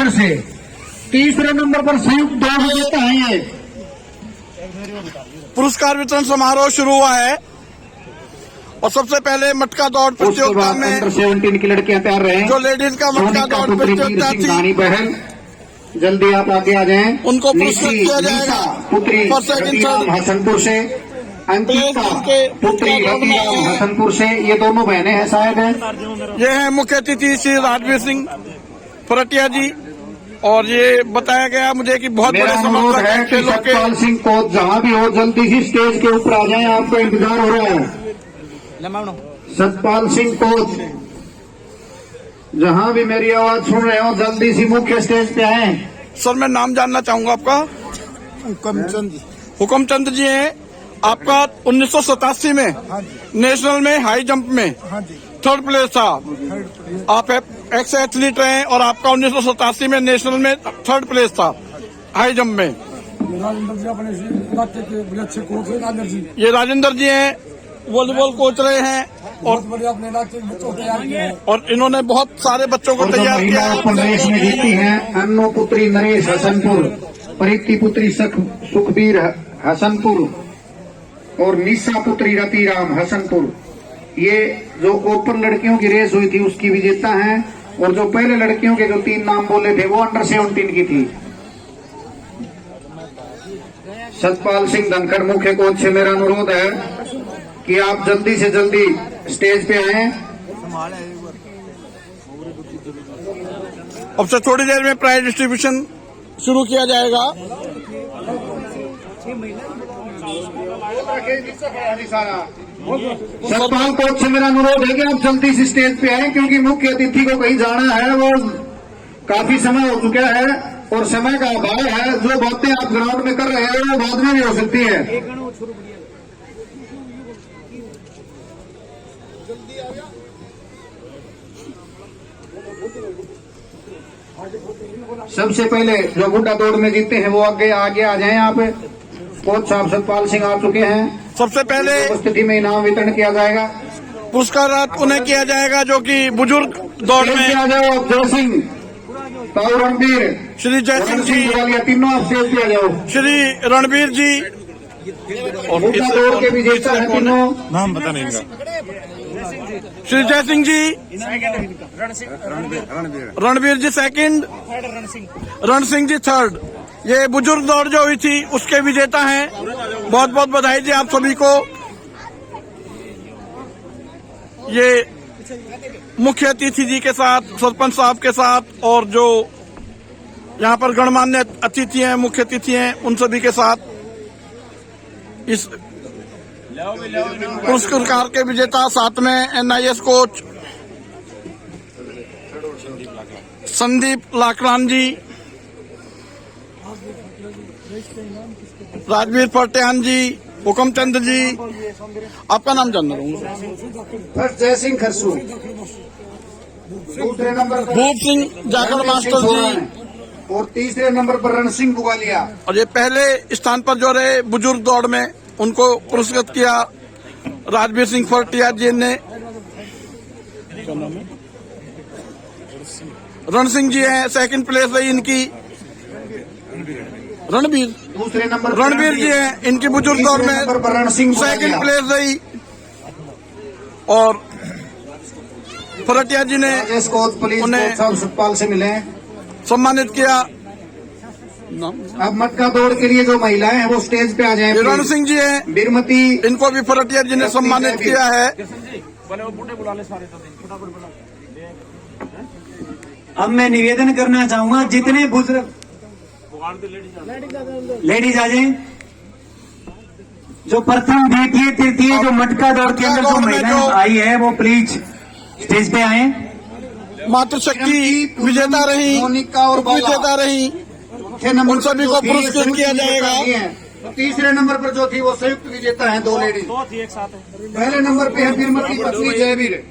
Number से। तीसरे number पर संयुक्त दौड़ विजेता है ये। पुरस्कार वितरण समारोह शुरू हुआ है और सबसे पहले मटका दौड़ प्रतियोगिता में अंडर 17 की लड़कियां तैयार रहे जो लेडीज का मटका दौड़ प्रतियोगिता थी, बहन जल्दी आप आगे आ जाएं। उनको पुरस्कृत किया जाएगा। पुत्री फर्स्ट सेकंड थर्ड हसनपुर से, अंकिता पुत्री रतिराम हसनपुर से, ये दोनों बहनें हैं शायद है। ये है मुख्य अतिथि श्री राजवीर सिंह फरटिया जी। और ये बताया गया मुझे कि बहुत बड़े समर्थक हैं खेलों के। सतपाल सिंह को जहां भी हो जल्दी से स्टेज के ऊपर आ जाएं, आपका इंतजार हो रहा है। सतपाल सिंह कोच जहां भी मेरी आवाज सुन रहे हो जल्दी से मुख्य स्टेज पे आए। सर मैं नाम जानना चाहूंगा आपका। हुकमचंद जी हैं। आपका 1987 में नेशनल में हाई जंप में थर्ड प्लेस था। आप एक्स एथलीट रहे और आपका 1987 में नेशनल में थर्ड प्लेस था हाई जंप में। ये राजेंद्र जी हैं, वॉलीबॉल कोच रहे हैं और इन्होंने बहुत सारे बच्चों को तैयार किया है। प्रदेश में जीती हैं अन्नू पुत्री नरेश हसनपुर, प्रीति पुत्री सुखबीर हसनपुर और निशा पुत्री रतिराम हसनपुर। ये जो ओपन लड़कियों की रेस हुई थी उसकी विजेता हैं। और जो पहले लड़कियों के जो 3 नाम बोले थे वो अंडर 17 की थी। सतपाल सिंह धनखड़ मुख्य कोच से मेरा अनुरोध है कि आप जल्दी से जल्दी स्टेज पे आए। अब से थोड़ी देर में प्राइज डिस्ट्रीब्यूशन शुरू किया जाएगा। सतपाल कोच से मेरा अनुरोध है कि आप जल्दी से स्टेज पे आए, क्योंकि मुख्य अतिथि को कहीं जाना है। वो काफी समय हो चुका है और समय का अभाव है। जो बातें आप ग्राउंड में कर रहे हैं वो बाद में भी हो सकती है। सबसे पहले जो गुड्डा दौड़ में जीते हैं वो आगे आ जाएं। आप कोच साहब सतपाल सिंह आ चुके हैं। सबसे पहले स्थिति में इनाम वितरण किया जाएगा। पुरस्कार उन्हें किया जाएगा जो कि बुजुर्ग दौड़ में। आ जाओ जय सिंह, ताऊ रणबीर, श्री जय सिंह जी, तीनों आप स्टेज पे आ जाओ। श्री रणबीर जी और गुड्डा दौड़ के विजेता है तीनों। नाम पता नहीं इनका। श्री जय सिंह जी, रणबीर जी सेकंड, रण सिंह जी थर्ड। ये बुजुर्ग दौड़ जो हुई थी उसके विजेता हैं। बहुत बहुत बधाई जी आप सभी को। ये मुख्य अतिथि जी के साथ, सरपंच साहब के साथ और जो यहाँ पर गणमान्य अतिथि हैं, मुख्य अतिथि हैं, उन सभी के साथ इस पुरस्कार के विजेता साथ में NIS कोच संदीप लाकरान जी, राजवीर फरटियान जी, हुकमचंद जी। आपका नाम जानना चाहूंगा। जय सिंह खरसू, दूसरे नंबर पर भूप सिंह जाखड़ मास्टर जी और तीसरे नंबर पर रण सिंह बुगालिया। और ये पहले स्थान पर जो रहे बुजुर्ग दौड़ में उनको पुरस्कृत किया राजवीर सिंह फरटिया जी ने। रण सिंह जी हैं, सेकंड प्लेस रही इनकी। रणबीर दूसरे नंबर रणबीर जी हैं, इनकी बुजुर्ग दौड़ में सेकंड प्लेस रही। और फरटिया जी ने उन्हें सतपाल से मिले, सम्मानित किया। अब मटका दौड़ के लिए जो महिलाएं हैं वो स्टेज पे आ जाएं। रण सिंह जी हैं, बीरमती, इनको भी फरटिया जी ने सम्मानित किया है। अब मैं निवेदन करना चाहूंगा जितने बुजुर्ग लेडीज आ जाएं, जो प्रथम द्वितीय तृतीय जो मटका दौड़ के अंदर जो महिलाएं आई है वो प्लीज स्टेज पे आए। मातृशक्ति विजेता रही, मोनिका और विजेता रही, उन सभी को पुरस्कृत किया जाएगा। तीसरे नंबर पर जो थी वो संयुक्त विजेता है, 2 लेडीज। पहले नंबर पे है बीरमती पत्नी जयवीर,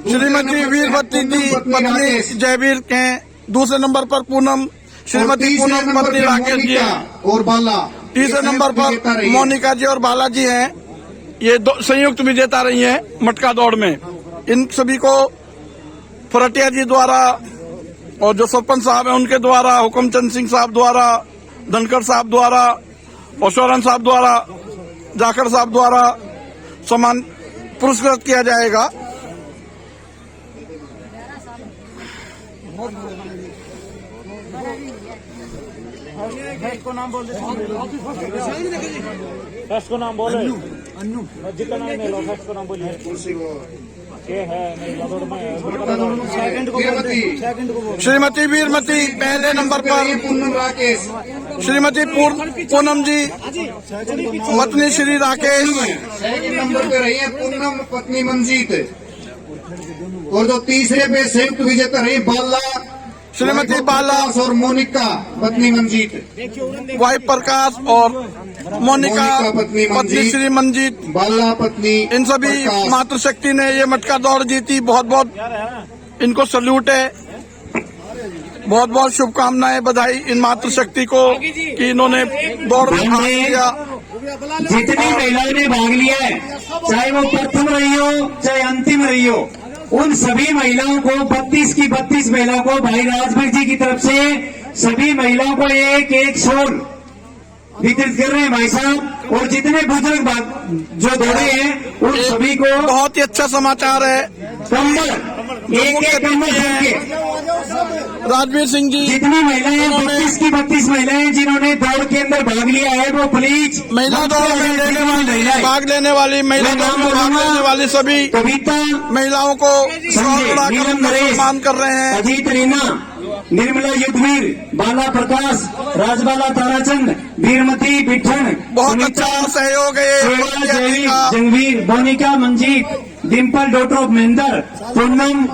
श्रीमती वीरवती जी पत्नी जयवीर के। दूसरे नंबर पर पूनम, श्रीमती पूनम पत्नी राकेश जी और बाला। तीसरे नंबर पर मोनिका जी और बाला जी हैं। ये संयुक्त विजेता रही हैं मटका दौड़ में। इन सभी को फरटिया जी द्वारा और जो सरपंच साहब हैं उनके द्वारा, हुकमचंद सिंह साहब द्वारा, धनखड़ साहब द्वारा, औशोरन साहब द्वारा, जाखड़ साहब द्वारा सम्मान पुरस्कृत किया जाएगा। फर्स्ट को नाम बोले अन्नू जितना नाम ले लो, फर्स्ट को नाम बोलिए। ये है श्रीमती वीरमती पहले नंबर पर, पूनम राकेश, श्रीमती पूनम जी पत्नी श्री राकेश, सेकंड नंबर पे रही है पूनम पत्नी मंजीत, और जो तीसरे पे संयुक्त विजेता रही बाला, श्रीमती बाला और मोनिका पत्नी मंजीत, वाई प्रकाश और मोनिका पत्नी पत्नी श्री मंजीत, बाला पत्नी, इन सभी प्रकाश। मातृशक्ति ने ये मटका दौड़ जीती। बहुत बहुत इनको सल्यूट है, बहुत बहुत शुभकामनाएं, बधाई इन मातृशक्ति को कि इन्होंने दौड़ में भाग लिया। जितनी महिलाओं ने भाग लिया है, चाहे वो प्रथम रही हो चाहे अंतिम रही हो, उन सभी महिलाओं को 32 की 32 महिलाओं को भाई राजवीर जी की तरफ से सभी महिलाओं को एक शॉल वितरित कर रहे हैं भाई साहब। और जितने बुजुर्ग जो दौड़े हैं उन सभी को बहुत ही अच्छा समाचार है। कंबल एक कंबल देंगे। राजवीर सिंह जी, जितनी महिलाएं 32 की 32 महिलाएं जिन्होंने दौड़ के अंदर भाग लिया है वो प्लीज महिला दौड़ में भाग लेने वाली, महिला दौड़ में भाग लेने वाली सभी कविता महिलाओं को सम्मान कर रहे हैं। अजीत रीना, निर्मला युद्धवीर, बाला प्रकाश, राजबाला ताराचंद, वीरमती बिठन, बहुत अच्छा सहयोग है। Jangveer, Monika Manjeet, Dimple daughter of Mahendra, Poonam,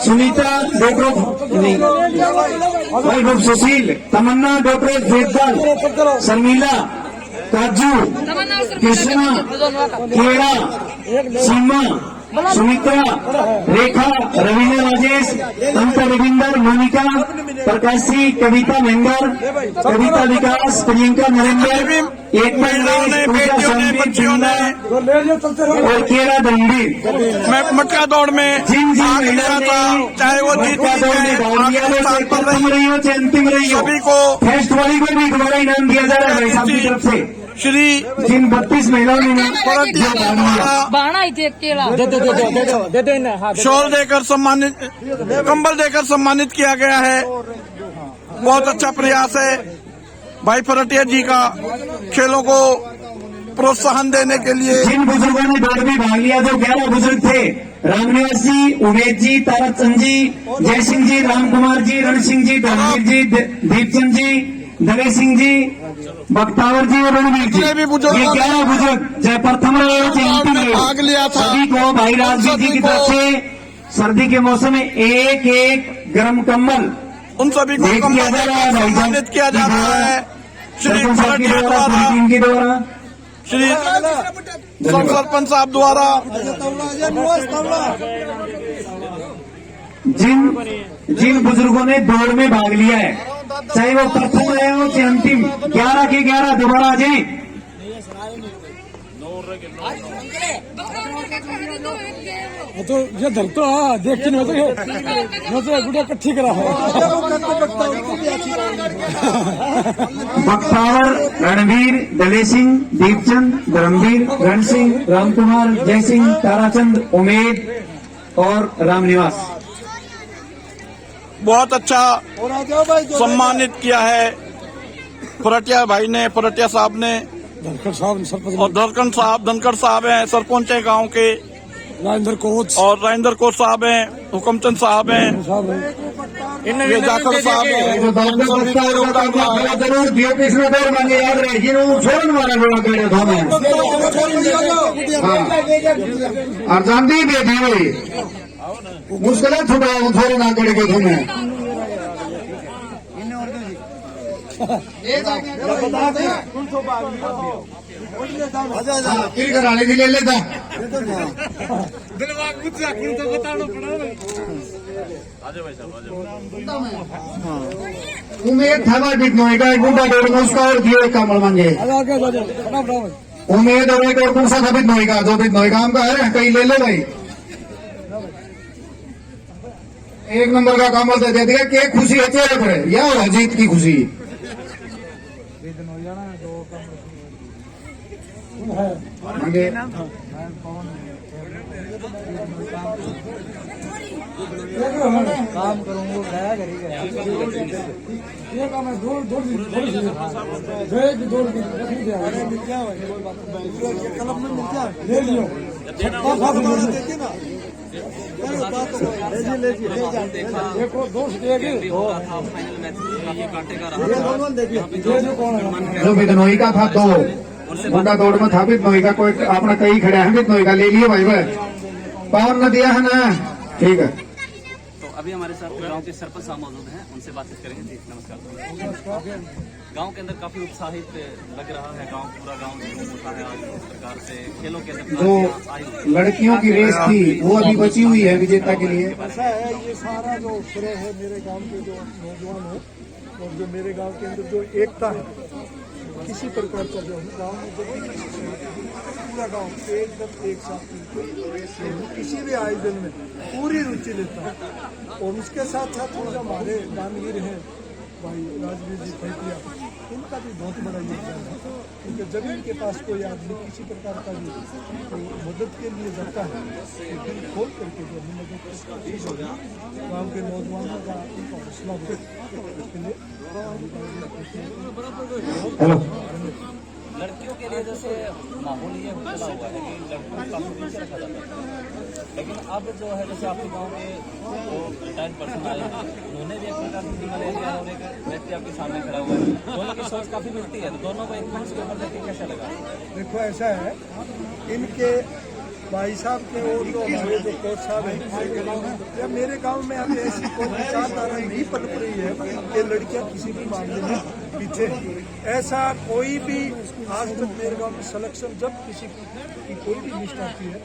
Sunita daughter of Sushil, Tamanna daughter of Vedal, Sharmila, Kaju, Krishna, केड़ा, सीमा, सुमित्रा, रेखा, रवीना राजेश, अंत रविंदर, मोनिका, प्रकाशी, कविता महेंद्र, कविता विकास, प्रियंका नरेंद्र, एक और केरा गंभीर। मैं मटका दौड़ में जिन भाग लिया था, चाहे वो जीत रही हो चाहे अंतिम रही हो, सभी को फर्स्ट वाली को भी दोबारा इनाम दिया जा रहा है भाई साहब की तरफ से। श्री जिन 32 महिलाओं ने शॉल देकर सम्मानित, कंबल देकर सम्मानित किया गया है। बहुत अच्छा प्रयास है भाई फरटिया जी का खेलों को प्रोत्साहन देने के लिए। जिन बुजुर्गों ने दौड़ में भाग लिया, जो 11 बुजुर्ग थे, रामनिवास जी, उमेश जी, ताराचंद जी, जय सिंह जी, राम कुमार जी, रण सिंह जी, धर्मवीर जी, दीपचंद जी, दले सिंह जी, बख्तावर जी और रणवीर जी, ये 11 बुजुर्ग चाहे प्रथम रहे हो चाहे अंतिम रहे भाग लिया था। सभी को भाई राजवीर जी की तरफ से सर्दी के मौसम में एक गर्म कंबल उन सभी को सम्मानित किया जा रहा है। श्री फरटिया द्वारा, श्री सरपंच साहब द्वारा। जिन बुजुर्गों ने दौड़ में भाग लिया है, चाहे वो प्रथम रहे हो चाहे अंतिम, 11 के 11 दोबारा आ जाए। तो ये धरतो देख के तो गुड़ा इकट्ठी करा है। बख्तावर, रणवीर, दले सिंह, दीपचंद, धर्मवीर, रण सिंह, रामकुमार, जय सिंह, ताराचंद, उमेद और रामनिवास। बहुत अच्छा सम्मानित किया है फरटिया भाई ने, फरटिया साहब ने, और धनखड़ साहब हैं, सरपंच है गांव के, राजेंद्र कोच और राजेंद्र कोच साहब हैं, हुकमचंद साहब हैं, ये जाखड़ साहब हैं। जरूर दियो पिछले दौर में याद रहे जिन्होंने छोड़ने वाला गोला करे धो में और जानती बेटी हुई मुश्किल छुटा थोड़े ना करे के धुने फिर कराने भी ले लेता उमेद था बीतनो का एक गुंडा डोर उसका और दियो कमल मांगे उमेद और एक और कौन सा था बीतनो का जो बीतनो काम का है कहीं ले लो भाई एक नंबर का काम दे दिया। क्या खुशी है चेहरे पर, यह हो जीत की खुशी। आगे काम करूंगा गया करेगा ये काम है। दौड़ दौड़ दौड़ कलम में मिल जाए ले लियो देखो दोस्त जो बिदनोई का था दो मुंडा दौड़ में था बिदनोई का, कोई अपना कहीं खड़ा है बिदनोई का, ले लियो भाई भाई। पावन न दिया है ना, ठीक है। तो अभी हमारे साथ गांव के सरपंच साहब मौजूद हैं, उनसे बातचीत करेंगे। जी नमस्कार। गांव के अंदर काफी उत्साहित लग रहा है, गांव पूरा गांव झूम उठा है आज इस प्रकार से खेलों के अंदर जो लड़कियों की रेस थी वो अभी बची हुई है विजेता के लिए। ऐसा है, ये सारा जो श्रेय है मेरे गांव के जो नौजवान है और जो मेरे गांव के अंदर जो एकता है, किसी प्रकार का जो गांव में जब पूरा गांव एकदम एक साथ किसी भी आयोजन में पूरी रुचि लेता है। और उसके साथ साथ जो हमारे दानवीर हैं भाई राजवीर जी फैटिया, इनका भी बहुत बड़ा योगदान है। क्योंकि जब इनके पास कोई आदमी किसी प्रकार का भी तो मदद के लिए जाता है तो दिल खोल करके जो हम मदद गाँव के नौजवानों का उनका हौसला बढ़े इसके लिए। हेलो, लड़कियों के लिए जैसे माहौल ये चला हुआ है कि लड़कियों को काफी पीछे रखा जाता है, लेकिन अब जो है जैसे आपके गांव में जो रिटायर्ड पर्सन आए हैं उन्होंने भी एक प्रकार की जिम्मा ले लिया और एक व्यक्ति आपके सामने खड़ा हुआ है, दोनों की सोच काफी मिलती है। तो दोनों को एक मंच के ऊपर देखिए कैसा लगा? देखो ऐसा है, इनके भाई साहब के और जो हमारे जो कोच साहब हैं या मेरे गांव में अब ऐसी कोई विचारधारा नहीं पनप रही है कि लड़कियां किसी भी मामले में पीछे हैं। ऐसा कोई भी आज तक मेरे गांव में सिलेक्शन जब किसी की कोई भी लिस्ट आती है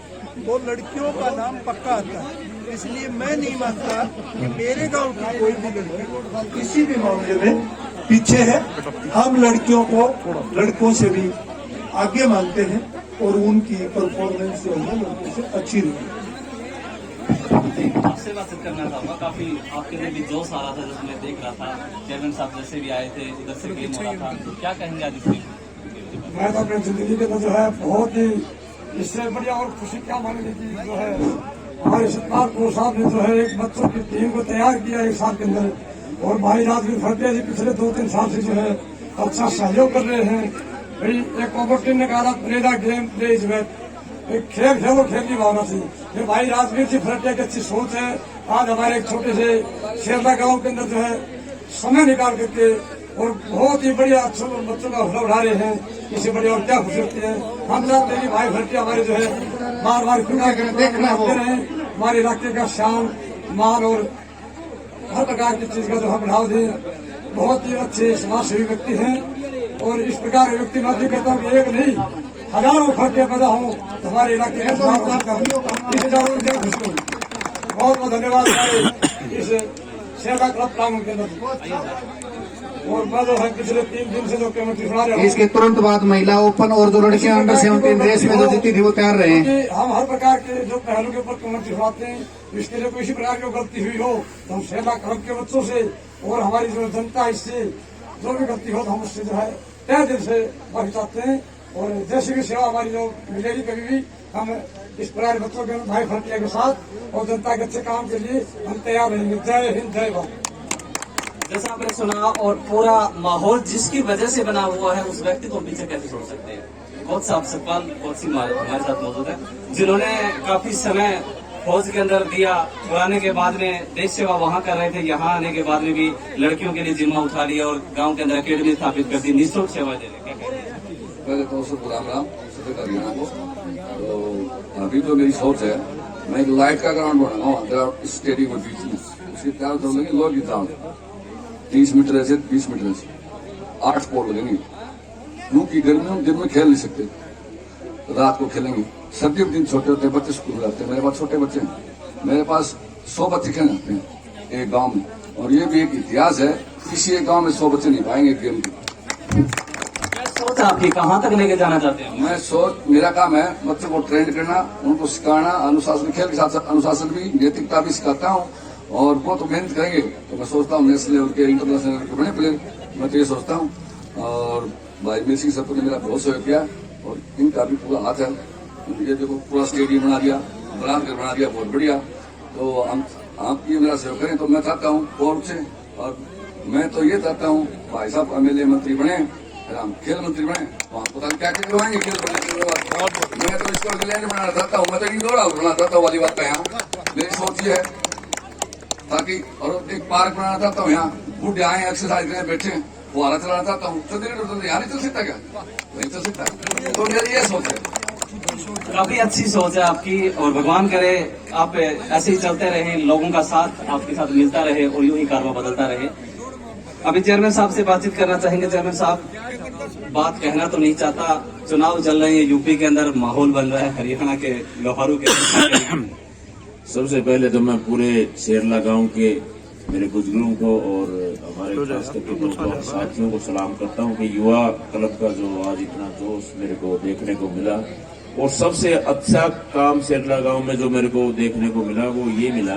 तो लड़कियों का नाम पक्का आता है। इसलिए मैं नहीं मानता कि मेरे गांव की कोई भी लड़की किसी भी मामले में पीछे है। हम लड़कियों को लड़कों से भी आगे मानते हैं और उनकी परफॉर्मेंस जो है लड़कों से अच्छी रही। आपसे बात करना चाहूँगा, काफी आपके लिए भी जोश आ रहा था जैसे मैं देख रहा था, चेयरमैन साहब जैसे भी आए थे, उधर से गेम हो रहा था, तो क्या कहेंगे आज इसमें? मैं तो अपनी जिंदगी के जो है बहुत ही इससे बढ़िया और खुशी क्या मानेंगे कि जो है हमारे सरकार को साहब ने जो है एक बच्चों की टीम को तैयार किया एक साल के अंदर। और भाई राजवीर फटिया जी पिछले 2-3 साल से जो है अच्छा सहयोग कर रहे हैं। भाई एक कॉम्पिटिशन ने कहा play the game play is wait, एक खेल खेलो खेल की भावना से। ये भाई राजवीर जी फटिया की अच्छी सोच है। आज हमारे एक छोटे से शेरदा गांव के अंदर जो है समय निकाल करके और बहुत ही बढ़िया अच्छे बच्चों का हौसला उठा रहे हैं। इससे बढ़िया और क्या खुशी होती है। हम चाहते हैं कि भाई फटिया हमारे जो है बार बार देखना होते रहे, हमारे इलाके का शान मान और हर प्रकार की चीज का जो हम बढ़ावा दें। बहुत ही अच्छे समाज सेवी व्यक्ति हैं और इस प्रकार के व्यक्ति मैं भी कहता हूँ कि एक नहीं हजारों फटिया पैदा हो तो हमारे इलाके में बहुत बहुत धन्यवाद इस सेवा क्लब प्रांगण के अंदर। और मैं जो है पिछले 3 दिन से जो कमेटी सुना रहा हूँ, इसके तुरंत बाद महिला ओपन और जो लड़कियां अंडर 17 रेस में जो जीती थी वो तैयार रहे हैं। हम हर प्रकार के जो पहलू के ऊपर कमेटी सुनाते हैं, इसके लिए किसी प्रकार की गलती हुई हो तो हम सेवा क्लब के बच्चों से और हमारी जो जनता इससे जो भी गलती हो तो हम उससे जो है तय दिल से माफी चाहते हैं। और जैसी भी सेवा हमारी जो मिलेगी कभी भी हम इस प्रकार बच्चों के भाई फटिया के साथ और जनता के अच्छे काम के लिए हम तैयार रहेंगे। जय हिंद, जय भारत। जैसा आपने सुना और पूरा माहौल जिसकी वजह से बना हुआ है उस व्यक्ति को पीछे कैसे छोड़ सकते हैं। कोच साहब सतपाल कोच सिंह हमारे साथ मौजूद है, जिन्होंने काफी समय फौज के अंदर दिया, पुराने के बाद में देश सेवा वहाँ कर रहे थे, यहाँ आने के बाद में भी लड़कियों के लिए जिम्मा उठा लिया और गांव के अंदर अकेडमी स्थापित कर दी, निःशुल्क सेवा दे रहे। पहले तो उसको राम सभी हरियाणा को। तो अभी जो मेरी सोच है, मैं एक लाइट का ग्राउंड बनाऊंगा स्टेडियम के बीच में, उसके चारों तरफ लगेंगे लोग ग्राउंड 30 मीटर ऐसे 20 मीटर ऐसे 8 स्पोर्ट लगेंगे। क्योंकि गर्मी में दिन में खेल नहीं सकते, रात को खेलेंगे। सर्दियों के दिन छोटे होते हैं, बच्चे स्कूल जाते हैं। मेरे पास छोटे बच्चे हैं, मेरे पास 100 बच्चे खेल जाते हैं एक गांव में। और ये भी एक इतिहास है, किसी एक गांव में 100 बच्चे नहीं पाएंगे गेम की। सोच आपकी कहाँ तक लेके जाना चाहते हैं? मैं सोच मेरा काम है बच्चों को ट्रेन करना, उनको सिखाना, अनुशासन, खेल के साथ साथ अनुशासन भी, नैतिकता भी सिखाता हूँ और वो तो मेहनत करेंगे। तो मैं सोचता हूँ नेशनल लेवल के इंटरनेशनल लेवल के बड़े प्लेयर, मैं तो ये सोचता हूँ। और भाई मिर्सी सबको ने मेरा बहुत सहयोग किया और इनका भी पूरा हाथ है। ये देखो पूरा स्टेडियम बना दिया, बना दिया, बहुत बढ़िया। तो आप ये मेरा सहयोग करें तो मैं चाहता हूँ और से, और मैं तो ये चाहता हूँ भाई साहब MLA मंत्री बने, हम खेल मंत्री बने, वहाँ पता नहीं क्या क्या करवाएंगे खेल मंत्री। मैं तो इसको लैंड बनाना चाहता हूँ, मैं तो इंडोर हाउस बनाना चाहता हूँ वॉलीबॉल का यहाँ, मेरी सोच ये है। ताकि और एक पार्क बनाना चाहता हूँ यहाँ, बुढ़े आए एक्सरसाइज करें, बैठे, फुहारा चलाना चाहता हूँ। तो यहाँ नहीं चल सकता क्या? नहीं चल सकता। तो मेरी ये सोच है। काफी अच्छी सोच है आपकी और भगवान करे आप ऐसे ही चलते रहे, लोगों का साथ आपके साथ मिलता रहे और यूं ही कारवा बदलता रहे। अभी चेयरमैन साहब से बातचीत करना चाहेंगे। चेयरमैन साहब, बात कहना तो नहीं चाहता, चुनाव चल रहे हैं, यूपी के अंदर माहौल बन रहा है, हरियाणा के लोहारू के सबसे पहले तो मैं पूरे शेरला गांव के मेरे बुजुर्गों को और हमारे खास करके दोस्तों और साथियों को सलाम करता हूं कि युवा क्लब का जो आज इतना जोश मेरे को देखने को मिला, और सबसे अच्छा काम शेरला गांव में जो मेरे को देखने को मिला वो ये मिला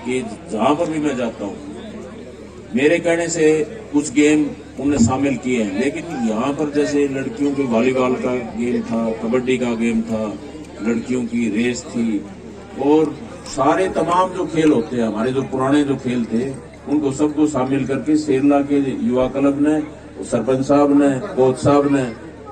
कि जहां पर भी मैं जाता हूं, मेरे कहने से कुछ गेम उन्हें शामिल किए हैं, लेकिन यहाँ पर जैसे लड़कियों के वॉलीबॉल का गेम था, कबड्डी का गेम था, लड़कियों की रेस थी, और सारे तमाम जो खेल होते हैं हमारे जो पुराने जो खेल थे उनको सबको शामिल करके शेरला के युवा क्लब ने, सरपंच साहब ने, कोच साहब ने,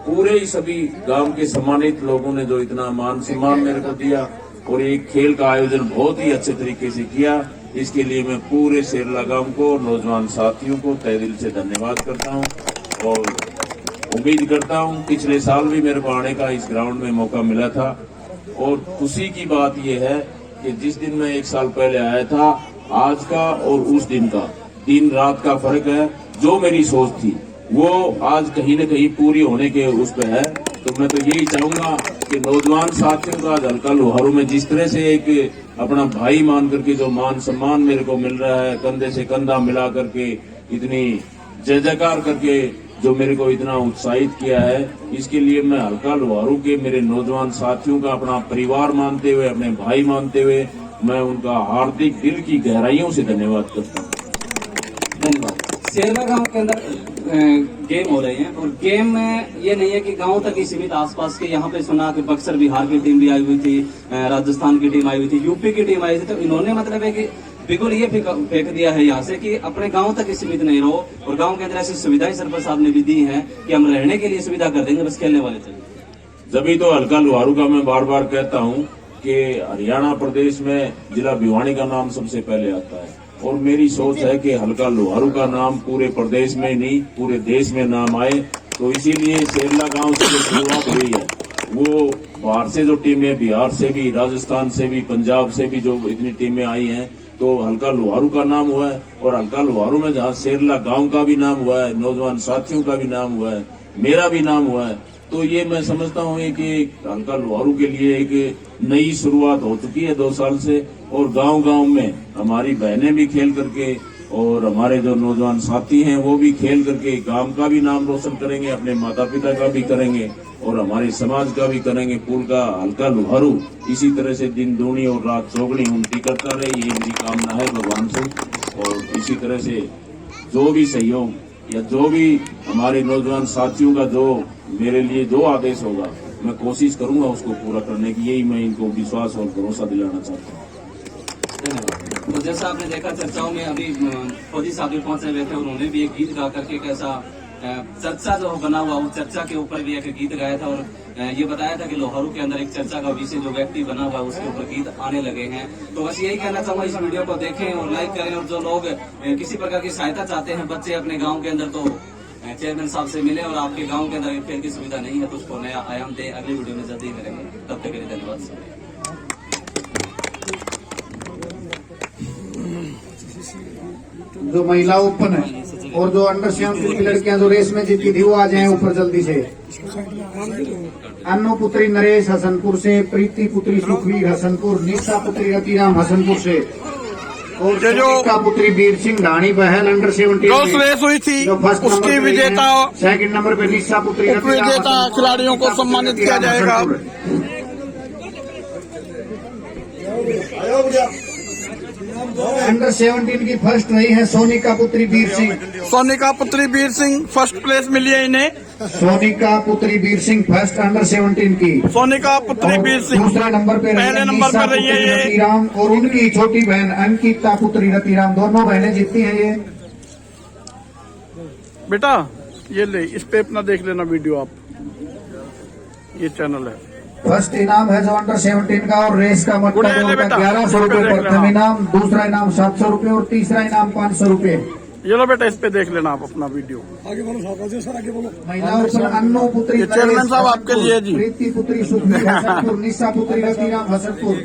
पूरे ही सभी गांव के सम्मानित लोगों ने जो इतना मान सम्मान मेरे को दिया और एक खेल का आयोजन बहुत ही अच्छे तरीके से किया, इसके लिए मैं पूरे शेरला गांव को, नौजवान साथियों को तहे दिल से धन्यवाद करता हूं। और उम्मीद करता हूं, पिछले साल भी मेरे को आने का इस ग्राउंड में मौका मिला था, और खुशी की बात यह है कि जिस दिन मैं 1 साल पहले आया था, आज का और उस दिन का दिन रात का फर्क है। जो मेरी सोच थी वो आज कहीं न कहीं पूरी होने के उस पे है। तो मैं तो यही चाहूंगा कि नौजवान साथियों का हल्का लोहारू में जिस तरह से एक अपना भाई मान करके जो मान सम्मान मेरे को मिल रहा है, कंधे से कंधा मिला करके इतनी जय जयकार करके जो मेरे को इतना उत्साहित किया है, इसके लिए मैं हल्का लोहारू के मेरे नौजवान साथियों का अपना परिवार मानते हुए, अपने भाई मानते हुए, मैं उनका हार्दिक दिल की गहराइयों से धन्यवाद करता हूँ। धन्यवाद। शेरला गांव के अंदर गेम हो रहे हैं और गेम में ये नहीं है कि गांव तक ही सीमित, आसपास के यहाँ पे सुना कि बक्सर बिहार की टीम भी आई हुई थी, राजस्थान की टीम आई हुई थी, यूपी की टीम आई थी। तो इन्होंने मतलब है कि बिल्कुल ये फेंक दिया है यहाँ से कि अपने गांव तक ही सीमित नहीं रहो, और गांव के अंदर ऐसी सुविधाएं सरपंच साहब ने भी दी है कि हम रहने के लिए सुविधा कर देंगे, बस खेलने वाले चाहिए। जब तो हल्का लोहारू का मैं बार बार कहता हूँ कि हरियाणा प्रदेश में जिला भिवानी का नाम सबसे पहले आता है, और मेरी सोच है कि हल्का लोहारू का नाम पूरे प्रदेश में नहीं पूरे देश में नाम आए। तो इसीलिए शेरला गांव से जो शुरुआत हुई है, वो बाहर से जो टीमें, बिहार से भी, राजस्थान से भी, पंजाब से भी जो इतनी टीमें आई हैं, तो हल्का लोहारू का नाम हुआ है। और हल्का लोहारू में जहाँ शेरला गांव का भी नाम हुआ है, नौजवान साथियों का भी नाम हुआ है, मेरा भी नाम हुआ है, तो ये मैं समझता हूँ कि हल्का लोहारू के लिए एक नई शुरुआत हो चुकी है 2 साल से। और गांव गांव में हमारी बहनें भी खेल करके और हमारे जो नौजवान साथी हैं वो भी खेल करके गांव का भी नाम रोशन करेंगे, अपने माता पिता का भी करेंगे और हमारे समाज का भी करेंगे। पुल का हल्का लोहारू इसी तरह से दिन दूनी और रात चौगनी उन्नति करता रहे, ये मेरी कामना है भगवान से। और इसी तरह से जो भी सहयोग या जो भी हमारे नौजवान साथियों का जो मेरे लिए जो आदेश होगा, मैं कोशिश करूंगा उसको पूरा करने की। यही मैं इनको विश्वास और भरोसा दिलाना चाहता हूँ। तो जैसा आपने देखा चर्चाओं में, अभी फौजी साहब भी पहुंचे हुए थे, उन्होंने भी एक गीत गा करके कैसा चर्चा जो बना हुआ, उस चर्चा के ऊपर भी एक गीत गाया था और ये बताया था कि लोहारू के अंदर एक चर्चा का विषय जो व्यक्ति बना हुआ उसके ऊपर गीत आने लगे हैं। तो बस यही कहना चाहूंगा, इस वीडियो को देखें और लाइक करें, और जो लोग किसी प्रकार की सहायता चाहते हैं बच्चे अपने गाँव के अंदर, तो चेयरमैन साहब से मिले, और आपके गाँव के अंदर खेल की सुविधा नहीं है तो उसको नया आयाम दे। अगली वीडियो में जल्दी करेंगे, तब तक के लिए धन्यवाद। जो महिला ओपन है और जो अंडर 17 की लड़कियां जो रेस में जीती थी वो आ जाएं ऊपर जल्दी से। अन्नू पुत्री नरेश हसनपुर से, प्रीति पुत्री सुखवीर हसनपुर, निशा पुत्री रतिराम हसनपुर से, और जो पुत्री वीर सिंह ढाणी बहल अंडर 17 रेस हुई थी उसकी विजेता, सेकंड नंबर पे निशा पुत्री विजेता खिलाड़ियों को सम्मानित किया जाएगा। अंडर 17 की फर्स्ट रही है सोनिका पुत्री वीर सिंह। सोनिका पुत्री वीर सिंह फर्स्ट प्लेस मिली है इन्हें। सोनिका पुत्री वीर सिंह फर्स्ट अंडर 17 की। सोनिका पुत्री वीर सिंह दूसरे नंबर पे पहले नंबर पर रही है ये। रतिराम और उनकी छोटी बहन अंकिता पुत्री रतिराम, दोनों बहनें जीतती हैं ये। बेटा ये ले, इस पे अपना देख लेना वीडियो आप, ये चैनल है। फर्स्ट इनाम है जो अंडर 17 का, और रेस का मतलब गुड़िया ले होगा बेटा, 1100 रुपए देख प्रथम लेना। इनाम, दूसरा इनाम 700 रुपए और तीसरा इनाम 500 रुपए। ये लो बेटा, इस पे देख लेना आप अपना वीडियो। आगे बोलो साहब, सर आगे बोलो। महिलाओं पर अन्नू पुत्री ये चेयरमैन साहब आपके लिए जी। प्रीति पुत्री सुखबीर हसनपुर, निशा पुत्री रतिराम हसनपुर।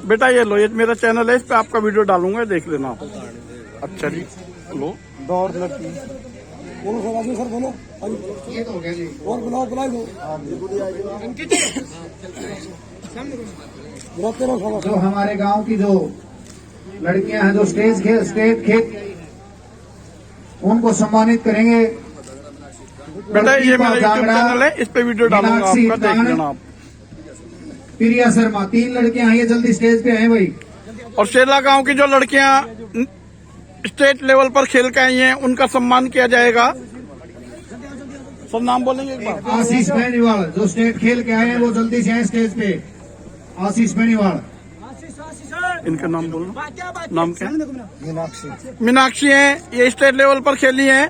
बेटा ये लो, ये मेरा चैनल है, इस पे आपका वीडियो डालूंगा, देख लेना आप। अच्छा जी, लो बोलो सर आगे, सर बोलो आगे। ये तो हो गया जी। और बुलाओ, बुलाई दो, बुलाते रहो जो हमारे गांव की जो लड़कियां हैं जो स्टेट खेत, उनको सम्मानित करेंगे। बेटा ये मेरा यूट्यूब जांगड़ा, चैनल है, इस पे वीडियो डालूंगा मीनाक्षी आपका, देख तान, लेना आप। प्रिया शर्मा, 3 लड़कियां हैं ये, जल्दी स्टेज पे आए भाई। और शेरला गांव की जो लड़कियां स्टेट लेवल पर खेल के आई हैं, उनका सम्मान किया जाएगा। सब नाम बोलेंगे एक बार। आशीष बेनीवाल जो स्टेट खेल के आए हैं वो जल्दी से आए स्टेज पे। आशीष बेनीवाल, इनका नाम बोलो, नाम क्या है? मीनाक्षी हैं, ये स्टेट लेवल पर खेली हैं।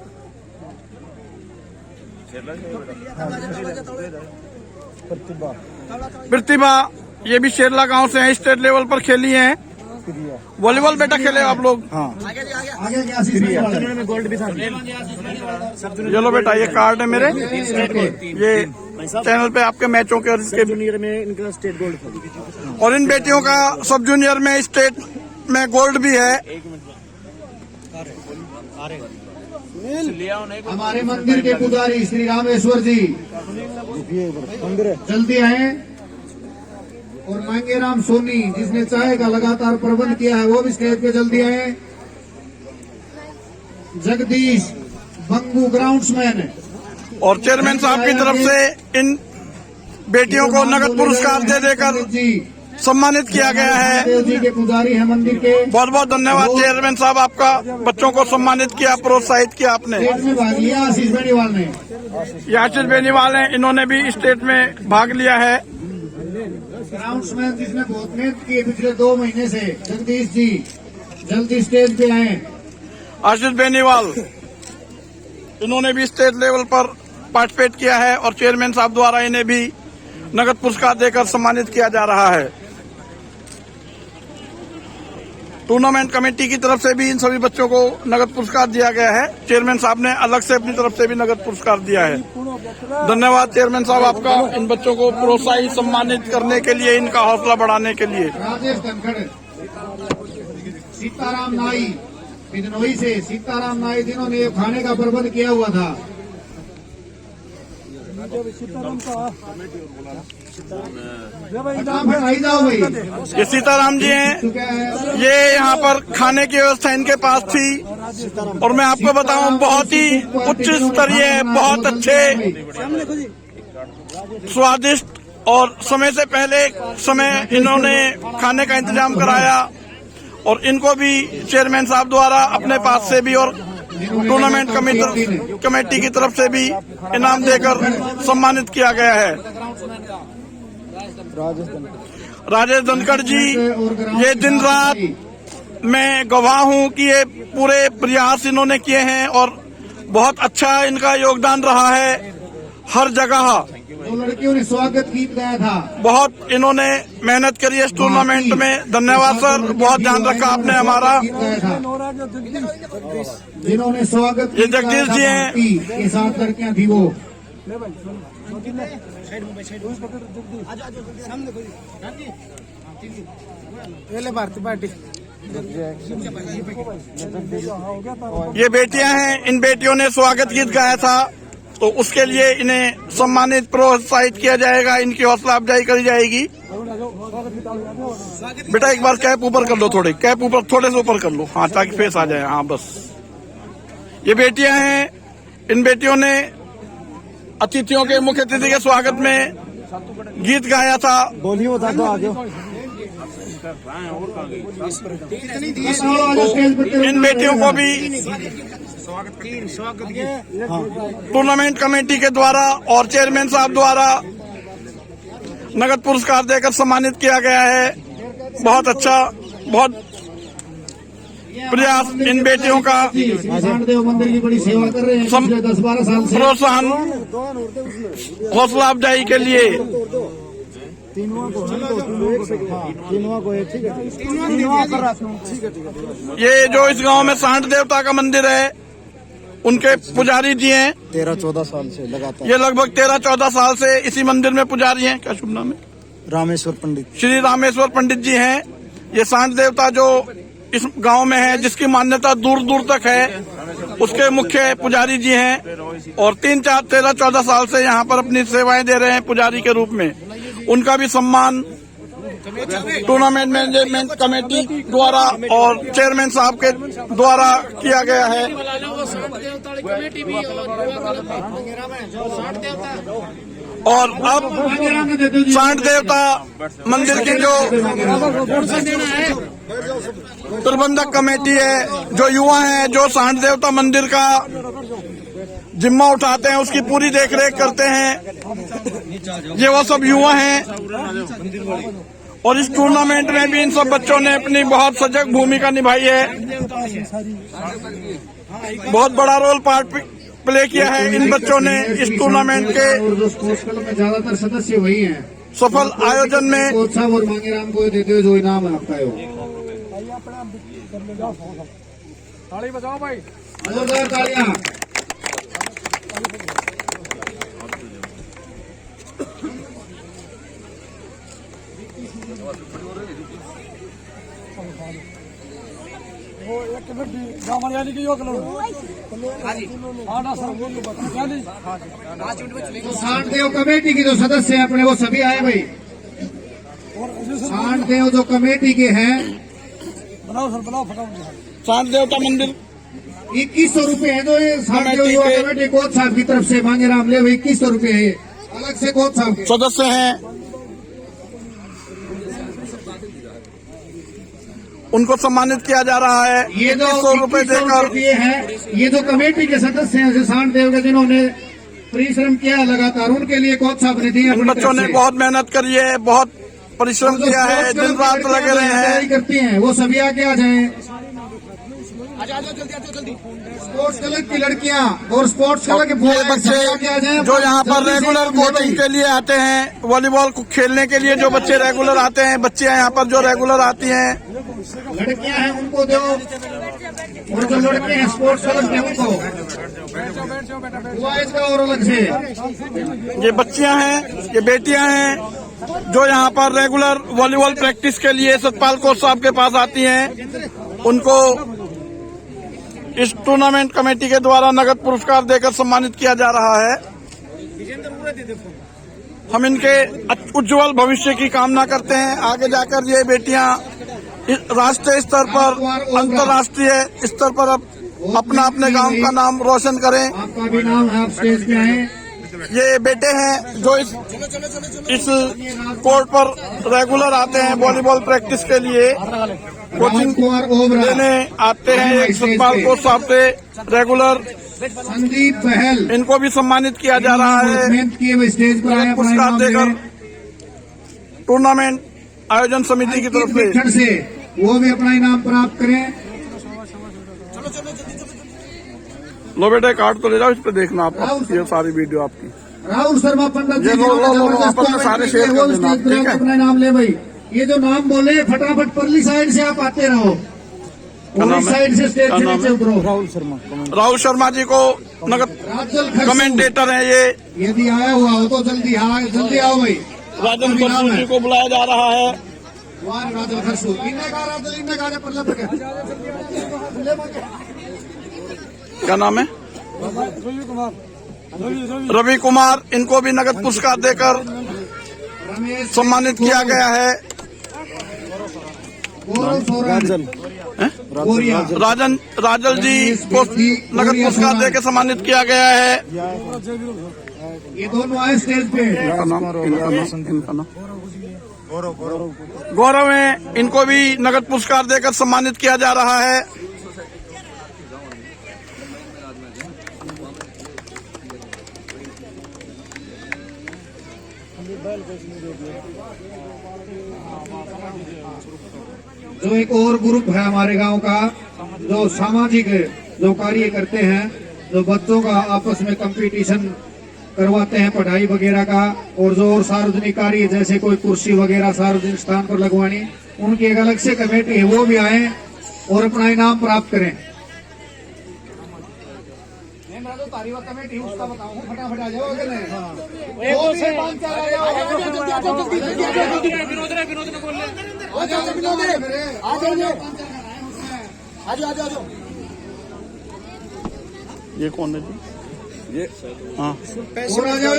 प्रतिभा, ये भी शेरला गांव से हैं, स्टेट लेवल पर खेली हैं। वॉलीबॉल बेटा खेले आप लोग? हाँ। आगे क्या आशीष बेनीवाल है? ये लो बेटा, ये कार्ड है मेरे, ये चैनल पे आपके मैचों के और इसके जूनियर में इनका स्टेट गोल्ड। और इन बेटियों का सब जूनियर में स्टेट में गोल्ड भी है। हमारे मंदिर के पुजारी श्री रामेश्वर जी जल्दी आए। और मांगेराम सोनी जिसने चाय का लगातार प्रबंध किया है वो भी स्टेज पे जल्दी आए। जगदीश बंगू ग्राउंड्समैन, और चेयरमैन साहब की तरफ से इन बेटियों को नगद पुरस्कार दे देकर जी सम्मानित किया गया है। देव जी के पुजारी है मंदिर के। बहुत बहुत धन्यवाद चेयरमैन साहब, आपका बच्चों को सम्मानित किया, प्रोत्साहित किया आपने। स्टेज में भाग लिया आशीष बेनीवाल ने। ये आशीष बेनीवाल हैं, इन्होंने भी स्टेट में भाग लिया है। ग्राउंड्समैन जिसने बहुत मेहनत की पिछले 2 महीने से, जगदीश जी जल्दी स्टेज पे आए। आशीष बेनीवाल, इन्होंने भी स्टेट लेवल पर पार्टिसिपेट किया है और चेयरमैन साहब द्वारा इन्हें भी नगद पुरस्कार देकर सम्मानित किया जा रहा है। टूर्नामेंट कमेटी की तरफ से भी इन सभी बच्चों को नगद पुरस्कार दिया गया है। चेयरमैन साहब ने अलग से अपनी तरफ से भी नगद पुरस्कार दिया है। धन्यवाद चेयरमैन साहब आपका, इन बच्चों को प्रोत्साहित सम्मानित करने के लिए, इनका हौसला बढ़ाने के लिए। राजेश धनखड़, सीताराम नाई बिजनोई से, सीताराम नाई जिन्होंने ये खाने का प्रबंध किया हुआ था। आई जाओ भाई, ये सीताराम जी हैं, चुका है। ये यहाँ पर खाने की व्यवस्था इनके पास थी और मैं आपको बताऊं बहुत ही उच्च स्तरीय, बहुत अच्छे, स्वादिष्ट और समय से पहले समय इन्होंने खाने का इंतजाम कराया और इनको भी चेयरमैन साहब द्वारा अपने पास से भी और टूर्नामेंट कमेटी की तरफ से भी इनाम देकर सम्मानित किया गया है। राजेश धनखड़ जी, ये दिन रात मैं गवाह हूं कि ये पूरे प्रयास इन्होंने किए हैं और बहुत अच्छा इनका योगदान रहा है हर जगह। जो लड़कियों ने स्वागत गीत गाया था, बहुत इन्होंने मेहनत करी है इस टूर्नामेंट में। धन्यवाद सर, बहुत ध्यान रखा आपने हमारा। जिन्होंने स्वागत ये जगदीश जी हैं, के साथ लड़कियां थी वो। ये बेटियां हैं, इन बेटियों ने स्वागत गीत गाया था तो उसके लिए इन्हें सम्मानित प्रोत्साहित किया जाएगा, इनकी हौसला अफजाई करी जाएगी। बेटा एक बार कैप ऊपर कर लो, थोड़ी कैप ऊपर, थोड़े से ऊपर कर लो, हाँ, ताकि फेस आ जाए। हाँ बस, ये बेटियां हैं, इन बेटियों ने अतिथियों के, मुख्य अतिथि के स्वागत में गीत गाया था। बोलिए बता दो आगे। इन बेटियों को भी टूर्नामेंट कमेटी के द्वारा और चेयरमैन साहब द्वारा नगद पुरस्कार देकर सम्मानित किया गया है। बहुत अच्छा, बहुत प्रयास इन बेटियों का देव मंदिर की बड़ी सेवा कर रहे हैं पिछले 10-12 साल से। प्रोत्साहन, हौसला अफजाई के लिए ये जो इस गांव में सांड देवता का मंदिर है, उनके पुजारी जी हैं 13-14 साल से लगातार। ये लगभग 13-14 साल से इसी मंदिर में पुजारी हैं। क्या शुभ नाम है? रामेश्वर पंडित। श्री रामेश्वर पंडित जी हैं। ये सांड देवता जो इस गांव में है, जिसकी मान्यता दूर दूर तक है, उसके मुख्य पुजारी जी हैं और 13-14 साल से यहाँ पर अपनी सेवाएं दे रहे हैं पुजारी के रूप में। उनका भी सम्मान टूर्नामेंट मैनेजमेंट कमेटी द्वारा और चेयरमैन साहब के द्वारा किया गया है। और अब सांड देवता मंदिर की जो प्रबंधक कमेटी है, जो युवा हैं, जो सांड देवता मंदिर का जिम्मा उठाते हैं, उसकी पूरी देखरेख करते हैं, ये वो सब युवा हैं। और इस टूर्नामेंट में भी इन सब बच्चों ने अपनी बहुत सजग भूमिका निभाई है। बहुत बड़ा रोल प्ले किया है इन बच्चों ने इस टूर्नामेंट के जो स्पोर्ट्स क्लब में ज्यादातर सदस्य वही हैं। सफल आयोजन में उत्साह और मांगेराम को देते हुए जो इनाम है आपका ताली बजाओ भाई। जोरदार तालियां। वो एक कबड्डी गाँव यानी कि यो कलो सांड देव कमेटी के जो सदस्य हैं अपने, वो सभी आए भाई। सांड देव जो कमेटी के हैं, बनाओ सर, बनाओ फटाफट। सांड देवता मंदिर 2100 रुपए है। जो ये सांड देव युवा कमेटी कोच साहब की तरफ से मांगेराम ले 2100 रुपए है अलग से कोच साहब के। सदस्य हैं, उनको सम्मानित किया जा रहा है। ये जो 2100 रुपए देकर दिए हैं, ये जो कमेटी के सदस्य हैं, जो सांड देव के जिन्होंने परिश्रम किया लगातार, उनके लिए कोच साहब ने दिए। इन बच्चों ने बहुत मेहनत करी है, बहुत परिश्रम किया है, दिन रात लगे रहे हैं। करती हैं वो सभी आगे आ जाएं। स्पोर्ट्स क्लब की लड़कियां और स्पोर्ट्स क्लब के ये बच्चे जो यहाँ पर रेगुलर कोचिंग के लिए आते हैं, वॉलीबॉल को खेलने के लिए जो बच्चे रेगुलर आते हैं, बच्चियां यहाँ पर जो रेगुलर आती हैं, लड़कियां हैं उनको दो, और जो लड़के हैं स्पोर्ट्स क्लब के उनको बॉयज का और अलग से। ये बच्चियां हैं, ये बेटियां हैं जो यहाँ पर रेगुलर वॉलीबॉल प्रैक्टिस के लिए सतपाल कोच साहब के पास आती हैं। उनको इस टूर्नामेंट कमेटी के द्वारा नगद पुरस्कार देकर सम्मानित किया जा रहा है। हम इनके उज्जवल भविष्य की कामना करते हैं। आगे जाकर ये बेटियां राष्ट्रीय स्तर पर, अंतर्राष्ट्रीय स्तर पर अपना अपने गांव का नाम रोशन करें। आपका भी नाम है, आप स्टेज पे आए। ये बेटे हैं जो इस कोर्ट पर रेगुलर आते हैं वॉलीबॉल प्रैक्टिस के लिए, कोचिंग देने आते हैं। एक सतपाल कोच साहब से रेगुलर संदीप बहल, इनको भी सम्मानित किया जा रहा है। मेहनत किए हुए स्टेज पर आए, पुरस्कार देकर टूर्नामेंट आयोजन समिति की तरफ से वो भी अपना इनाम प्राप्त करें। लो बेटे कार्ड तो ले जाओ, इस पे देखना आप ये सारी वीडियो आपकी। राहुल शर्मा पंडित जी ये लो, आपस में सारे शेयर कर देना, ठीक है? अपना नाम ले भाई। ये जो नाम बोले फटाफट परली साइड से आप आते रहो, और साइड से स्टेज से नीचे उतरो। राहुल शर्मा जी को नगद कमेंटेटर है ये। यदि आया हुआ हो तो जल्दी आओ भाई। राजन खरसूल जी को बुलाया जा रहा है। राजन खरसूल क्या नाम है? रवि कुमार। रवि कुमार, इनको भी नगद पुरस्कार देकर सम्मानित किया गया है। राजन जी को नगद पुरस्कार देकर सम्मानित किया गया है। ये दोनों आए स्टेज पे। इनका नाम गौरव में इनको भी नगद पुरस्कार देकर सम्मानित किया जा रहा है। जो एक और ग्रुप है हमारे गांव का, जो सामाजिक जो कार्य करते हैं, जो बच्चों का आपस में कंपटीशन करवाते हैं पढ़ाई वगैरह का, और जो और सार्वजनिक कार्य जैसे कोई कुर्सी वगैरह सार्वजनिक स्थान पर लगवानी, उनकी एक अलग से कमेटी है, वो भी आए और अपना इनाम प्राप्त करें। मैं तो तारीफ कमेटी उसका बताऊं, फटाफट आ जाओ। ये कौन है जी? ये हाँ, और आ जाओ,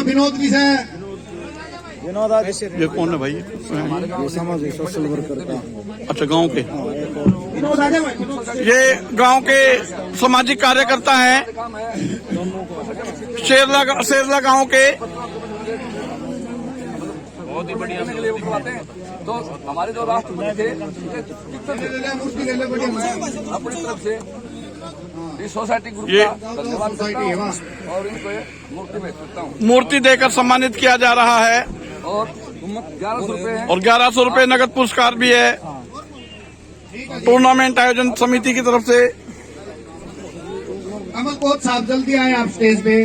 विनोद भी है। ये कौन है भाई? ये सामाजिक सोशल वर्कर का। अच्छा, गांव के। ये गांव के सामाजिक कार्यकर्ता हैं, शेरला गांव के। बहुत ही बढ़िया के लिए वो करवाते हैं। तो हमारे जो राष्ट्रपति थे अपनी तरफ से इस सोसाइटी ग्रुप ये का धन्यवाद करता हूं और इनको मूर्ति भेज सकता हूँ। मूर्ति देकर सम्मानित किया जा रहा है और 1100 रुपए है। और 1100 रुपए नगद पुरस्कार भी है टूर्नामेंट आयोजन समिति की तरफ से। कमल कोच साहब जल्दी आए आप स्टेज पे।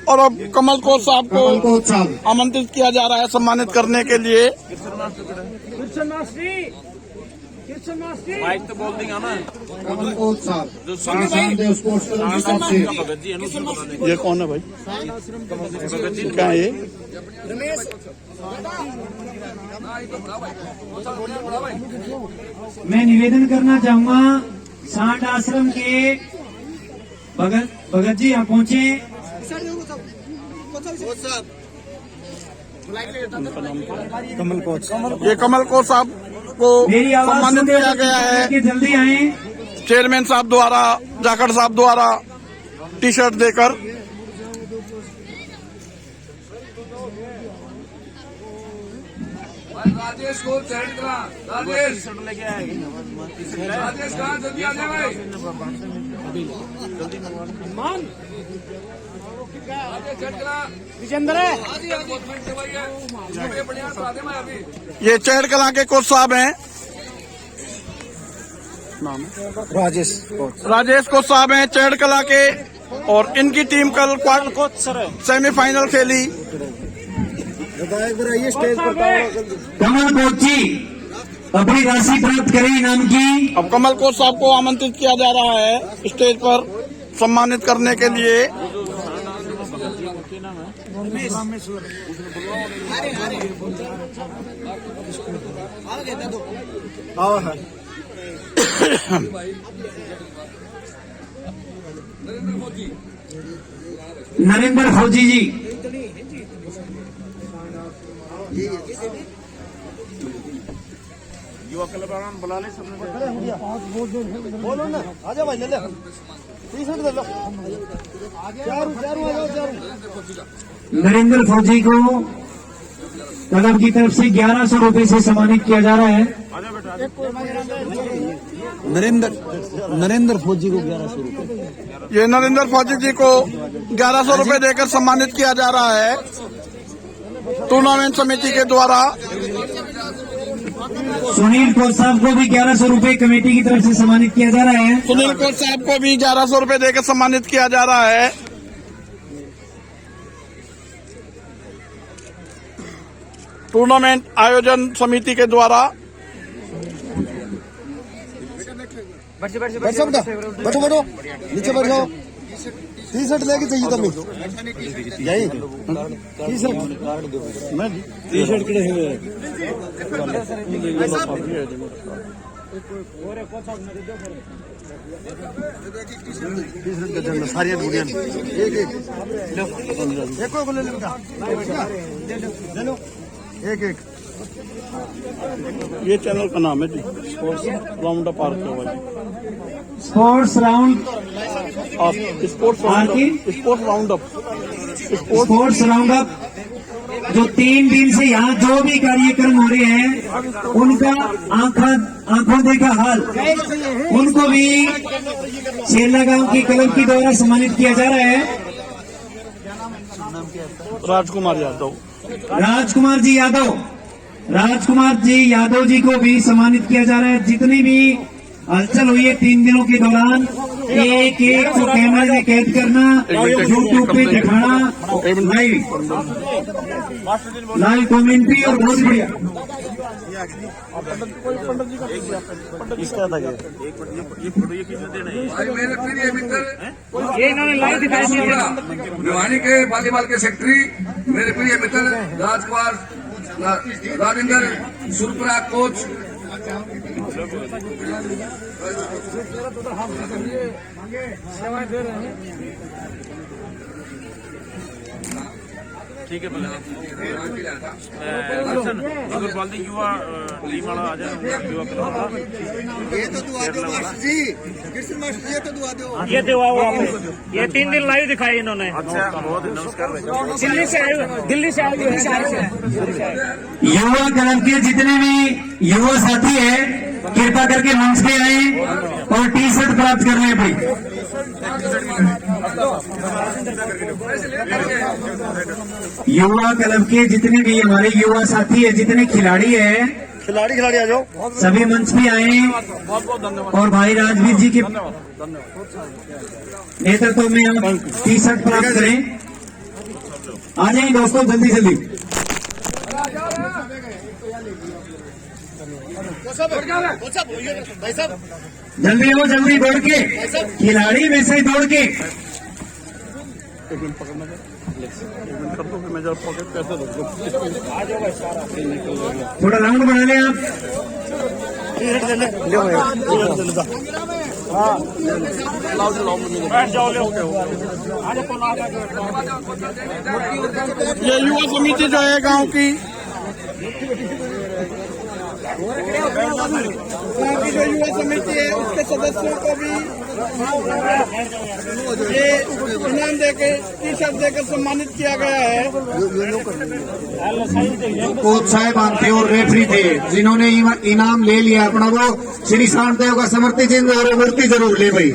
और अब कमल कोच साहब कमल को कोच साहब, आमंत्रित किया जा रहा है सम्मानित करने के लिए। कमल कोच साहब किसान देव स्पोर्ट्स क्लब की तरफ से। ये कौन है भाई? क्या है ये? मैं निवेदन करना चाहूंगा सांड आश्रम के भगत जी यहाँ पहुंचे। कमल कोच। ये कमल कोच साहब को मेरी आवाज सम्मानित सुनते किया गया है कि जल्दी आए। चेयरमैन साहब द्वारा, जाखड़ साहब द्वारा टी शर्ट देकर। राजेश को चैट करा। राजेश लेके आएगा। राजेश कहाँ जल्दी आ जाए भाई। ये चेहड़ कला के कोच साहब हैं, राजेश कोच साहब हैं चेहड़ कला के, और इनकी टीम कल सेमीफाइनल खेली। कमल कोच जी अपनी राशि प्राप्त करें इनाम की। अब कमल कोच साहब को आमंत्रित किया जा रहा है स्टेज पर सम्मानित करने के लिए। नरेंद्र फौजी जी। युवा कलाकार बुला ले बोलो ना, आजा भाई, ले ले टी-शर्ट ले लो। नरेंद्र फौजी को क्लब की तरफ से 1100 रुपए से सम्मानित किया जा रहा है। नरेंद्र फौजी को 1100 रुपए। ये नरेंद्र फौजी जी को 1100 रुपए देकर सम्मानित किया जा रहा है टूर्नामेंट समिति के द्वारा। सुनील कोच साहब को भी 1100 रुपए कमेटी की तरफ से सम्मानित किया जा रहा है। सुनील कोच साहब को भी 1100 रुपए देकर सम्मानित किया जा रहा है। टूर्नामेंट आयोजन समिति के द्वारा। बैठो नीचे बैठ जाओ। टी-शर्ट लेके चाहिए तुम्हें यही टी-शर्ट के टी-शर्ट सारी दुनिया एक ये चैनल का नाम है Zee sports round up R K Y. Sports round sports round up sports round up जो 3 दिन से यहाँ जो भी कार्यक्रम हो रहे हैं उनका आंखों देखा हाल, उनको भी शेरला गांव की क्लब के द्वारा सम्मानित किया जा रहा है। राजकुमार यादव, राजकुमार जी यादव जी को भी सम्मानित किया जा रहा है। जितनी भी हलचल हुई है 3 दिनों के दौरान, एक को कैमरे में कैद करना, यूट्यूब पे दिखाना, लाइव कमेंट्री और बहुत बढ़िया। मेरे प्रिय मित्र, ये इन्होंने लाइव दिखाया भिवानी के वॉलीबॉल के सेक्रेटरी मेरे प्रिय मित्र राजेंद्र सुरपुरा कोच, ठीक है भले अगर बोलते युवा टीम वाला आ जाए, युवा क्लब वाला ये तो दुआ दो मास्टर जी, कृष्ण मास्टर जी, ये तो दुआ दो। ये दुआ ये 3 दिन लाइव दिखाए इन्होंने। अच्छा, बहुत नमस्कार। दिल्ली से आए युवा क्लब के जितने भी युवा साथी हैं कृपया करके मंच पे आए और टी शर्ट प्राप्त कर रहे हैं भाई। युवा क्लब के जितने भी हमारे युवा साथी है, जितने खिलाड़ी हैं, खिलाड़ी आ जाओ, सभी मंच पे आए और भाई राजवीर जी के नेतृत्व में आप टी शर्ट प्राप्त करें। आ जाए दोस्तों, जल्दी जल्दी जल्दी हो, जल्दी दौड़ के, खिलाड़ी में से दौड़ के। थोड़ा राउंड बना लें आप। ये युवा समिति जो है गांव की जो युवा समिति है उसके सदस्यों को भी ये इनाम देकर टी शर्ट देकर सम्मानित किया गया है। कोच साहबान थे और रेफरी थे जिन्होंने इनाम ले लिया अपना, वो श्री शांतदेव का समर्थी चिन्ह और मूर्ति जरूर ले भाई।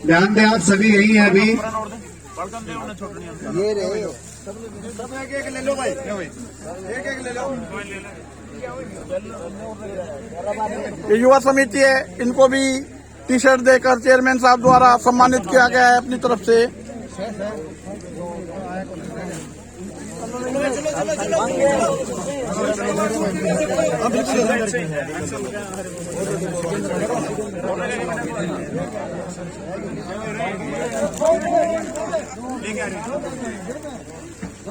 ध्यान दें, आप सभी यही है अभी। ये रहे सब एक ले लो भाई, एक ले लो। ये युवा समिति है, इनको भी टी शर्ट देकर चेयरमैन साहब द्वारा सम्मानित किया गया है अपनी तरफ से।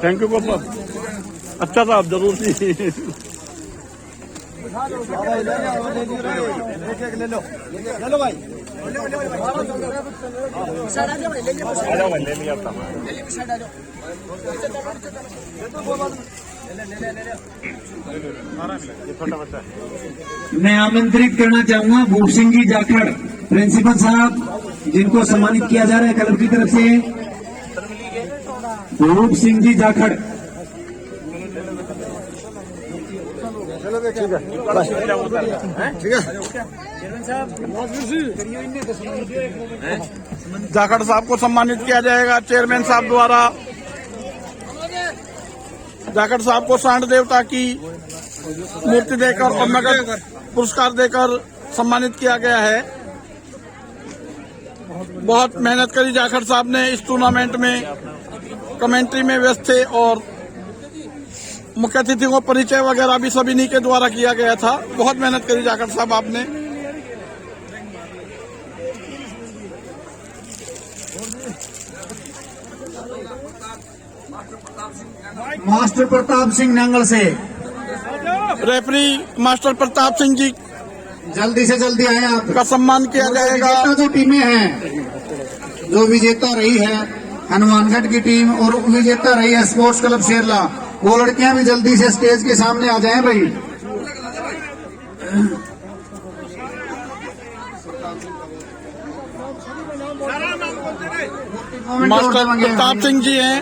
थैंक यू गोपाल, अच्छा साहब जरूर सी। ले लो भाई, मैं आमंत्रित करना चाहूंगा भूप सिंह जी जाखड़, प्रिंसिपल साहब, जिनको सम्मानित किया जा रहा है क्लब की तरफ से। भूप सिंह जी जाखड़, जाखड़ साहब को सम्मानित किया जाएगा चेयरमैन साहब द्वारा। जाखड़ साहब को सांड देवता की मूर्ति देकर और नगद पुरस्कार देकर सम्मानित किया गया है। बहुत मेहनत करी जाखड़ साहब ने इस टूर्नामेंट में, कमेंट्री में व्यस्त थे और मुख्य अतिथि को परिचय वगैरह भी सभी इन्हीं के द्वारा किया गया था। बहुत मेहनत करी जाखड़ साहब आपने। मास्टर प्रताप सिंह नंगल से रेफरी मास्टर प्रताप सिंह जी जल्दी से जल्दी आए आप का सम्मान किया जाएगा। विजेता जो टीमें हैं, जो विजेता रही है हनुमानगढ़ की टीम और विजेता रही है स्पोर्ट्स क्लब शेरला, वो लड़कियां भी जल्दी से स्टेज के सामने आ जाएं भाई। मास्टर प्रताप सिंह जी हैं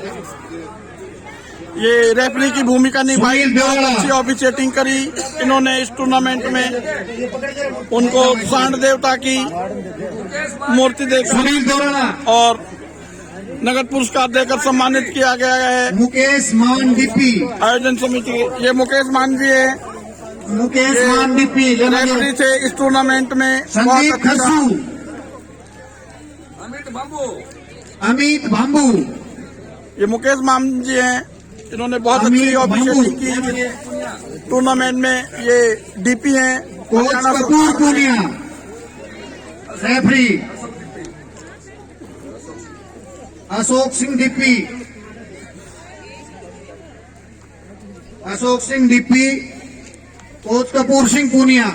ये रेफरी की भूमिका निभाई, सुनील देवड़ा। अच्छी ऑफिशिएटिंग करी इन्होंने इस टूर्नामेंट में। उनको सांड देवता की मूर्ति देकर सुनील देवड़ा, और नगद पुरस्कार देकर सम्मानित किया गया है। मुकेश मान डीपी, आयोजन समिति ये मुकेश मान जी है, मुकेश मान डीपी, रेफरी थे इस टूर्नामेंट में। संदीप बहुत अच्छा खस्सू, अमित भांबू, ये मुकेश मान जी हैं, इन्होंने बहुत अच्छी अमित ऑफिशिएटिंग भांबू, की टूर्नामेंट में। ये डीपी हैं coach Haryana Kapoor Punia, referee Ashok Singh DP, Ashok Singh DP, coach Kapoor Singh Punia,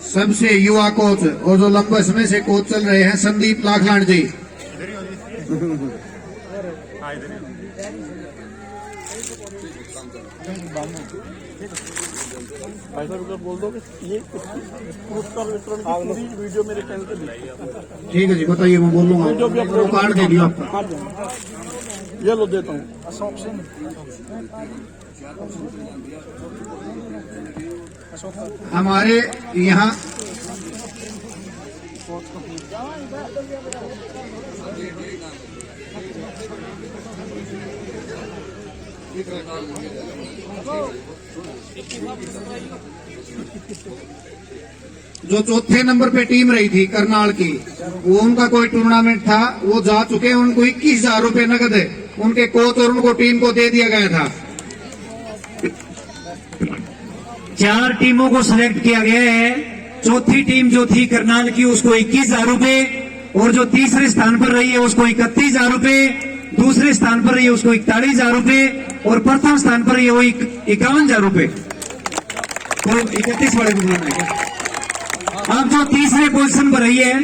सबसे युवा कोच और जो लंबे समय से कोच चल रहे हैं संदीप लाखलांड जी। भाई साहब अगर बोल दो कि ये पुरस्कार वितरण की पूरी वीडियो मेरे चैनल पे दिखाई। ठीक है जी, बताइए, मैं बोल लूंगा। जो भी वो कार्ड दे दिया आपका। हाँ जी, ये लो देता हूँ। हमारे यहाँ जो चौथे नंबर पे टीम रही थी करनाल की, वो उनका कोई टूर्नामेंट था, वो जा चुके हैं। उनको 21,000 रुपए नकद है उनके कोच और उनको टीम को दे दिया गया था। 4 टीमों को सिलेक्ट किया गया है। चौथी टीम जो थी करनाल की, उसको 21,000 रुपए, और जो तीसरे स्थान पर रही है उसको 31,000 रुपए, दूसरे स्थान पर रही है उसको 41,000 रुपए, और प्रथम स्थान पर रही है वो 51,000 रुपए। तो 31 बड़े बुजुर्ग हैं। अब जो तीसरे पोजीशन पर रही है